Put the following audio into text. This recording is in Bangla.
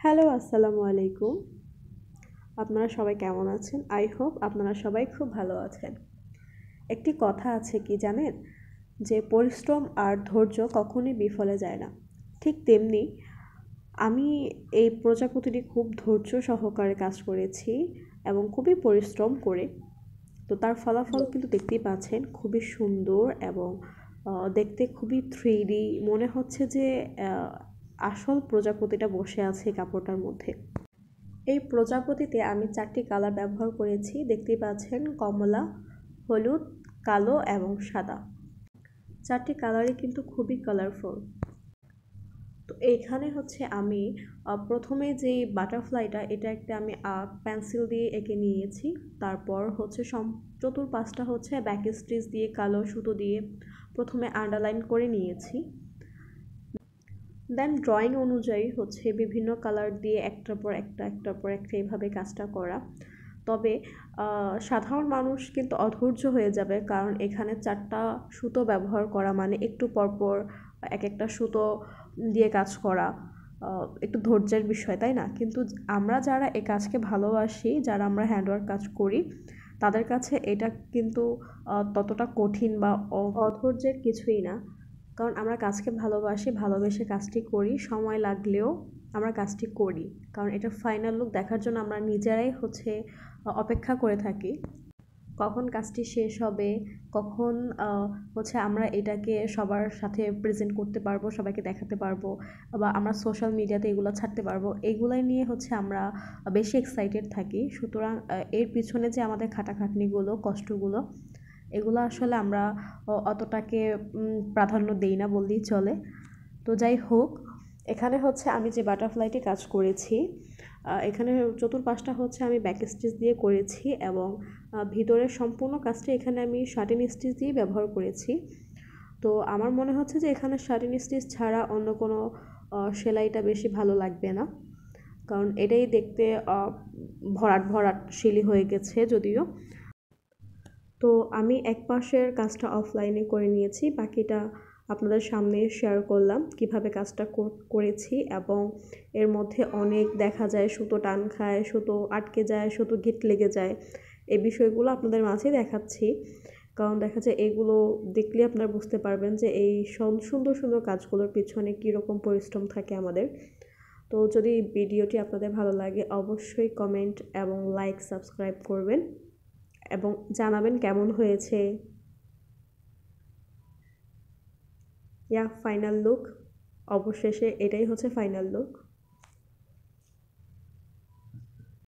হ্যালো, আসসালামু আলাইকুম। আপনারা সবাই কেমন আছেন? আই হোপ আপনারা সবাই খুব ভালো আছেন। একটি কথা আছে কি জানেন? যে পরিশ্রম আর ধৈর্য কখনোই বিফলে যায় না। ঠিক তেমনি আমি এই প্রজাপতিটি খুব ধৈর্য সহকারে কাজ করেছি এবং খুবই পরিশ্রম করে। তো তার ফলাফল কিন্তু দেখতেই পাচ্ছেন, খুবই সুন্দর এবং দেখতে খুবই 3D মনে হচ্ছে যে আসল প্রজাপতিটা বসে আছে এই কাপড়টার মধ্যে। এই প্রজাপতিতে আমি 4টি কালার ব্যবহার করেছি, দেখতেই পাচ্ছেন কমলা, হলুদ, কালো এবং সাদা। 4টি কালারই কিন্তু খুবই কালারফুল। তো এইখানে হচ্ছে আমি প্রথমে যেই বাটারফ্লাইটা এটা একটা আমি পেন্সিল দিয়ে এঁকে নিয়েছি। তারপর হচ্ছে চতুর্পাশটা হচ্ছে ব্যাক স্টিচ দিয়ে কালো সুতো দিয়ে প্রথমে আন্ডারলাইন করে নিয়েছি। দেন ড্রয়িং অনুযায়ী হচ্ছে বিভিন্ন কালার দিয়ে একটার পর একটা এইভাবে কাজটা করা। তবে সাধারণ মানুষ কিন্তু অধৈর্য হয়ে যাবে, কারণ এখানে 4টা সুতো ব্যবহার করা মানে একটু পরপর একটা সুতো দিয়ে কাজ করা একটু ধৈর্যের বিষয়, তাই না? কিন্তু আমরা যারা এই কাজকে ভালোবাসি, যারা আমরা হ্যান্ডওয়ার্ক কাজ করি, তাদের কাছে এটা কিন্তু ততটা কঠিন বা অধৈর্যের কিছুই না। কারণ আমরা কাজকে ভালোবাসি, ভালোবেসে কাজটি করি, সময় লাগলেও আমরা কাজটি করি। কারণ এটার ফাইনাল লুক দেখার জন্য আমরা নিজেরাই হচ্ছে অপেক্ষা করে থাকি কখন কাজটি শেষ হবে, কখন হচ্ছে আমরা এটাকে সবার সাথে প্রেজেন্ট করতে পারবো, সবাইকে দেখাতে পারবো, বা আমরা সোশ্যাল মিডিয়াতে এগুলো ছাড়তে পারবো। এগুলাই নিয়ে হচ্ছে আমরা বেশি এক্সাইটেড থাকি। সুতরাং এর পিছনে যে আমাদের খাটাখাটনিগুলো, কষ্টগুলো, এগুলো আসলে আমরা অতটাকে প্রাধান্য দেই না বললেই চলে। তো যাই হোক, এখানে হচ্ছে আমি যে বাটারফ্লাইটি কাজ করেছি, এখানে চতুর্পাশটা হচ্ছে আমি ব্যাক স্টিচ দিয়ে করেছি এবং ভিতরের সম্পূর্ণ কাজটা এখানে আমি শার্টিন স্টিচ দিয়ে ব্যবহার করেছি। তো আমার মনে হচ্ছে যে এখানে শার্টিন স্টিচ ছাড়া অন্য কোনো সেলাইটা বেশি ভালো লাগবে না, কারণ এটাই দেখতে ভরাট ভরাট শিলি হয়ে গেছে যদিও। তো আমি এক পাশের কাজটা অফলাইনে করে নিয়েছি, বাকিটা আপনাদের সামনে শেয়ার করলাম কিভাবে কাজটা করেছি। এবং এর মধ্যে অনেক দেখা যায় সুতো টান খায়, সুতো আটকে যায়, সুতো গিট লেগে যায়। এই বিষয়গুলো আপনাদের মাঝে দেখাচ্ছি, কারণ দেখা যায় এগুলো দেখলে আপনারা বুঝতে পারবেন যে এই সুন্দর সুন্দর কাজগুলোর পিছনে কীরকম পরিশ্রম থাকে আমাদের। তো যদি ভিডিওটি আপনাদের ভালো লাগে অবশ্যই কমেন্ট এবং লাইক সাবস্ক্রাইব করবেন এবং জানাবেন কেমন হয়েছে। ফাইনাল লুক, অবশেষে এটাই হচ্ছে ফাইনাল লুক।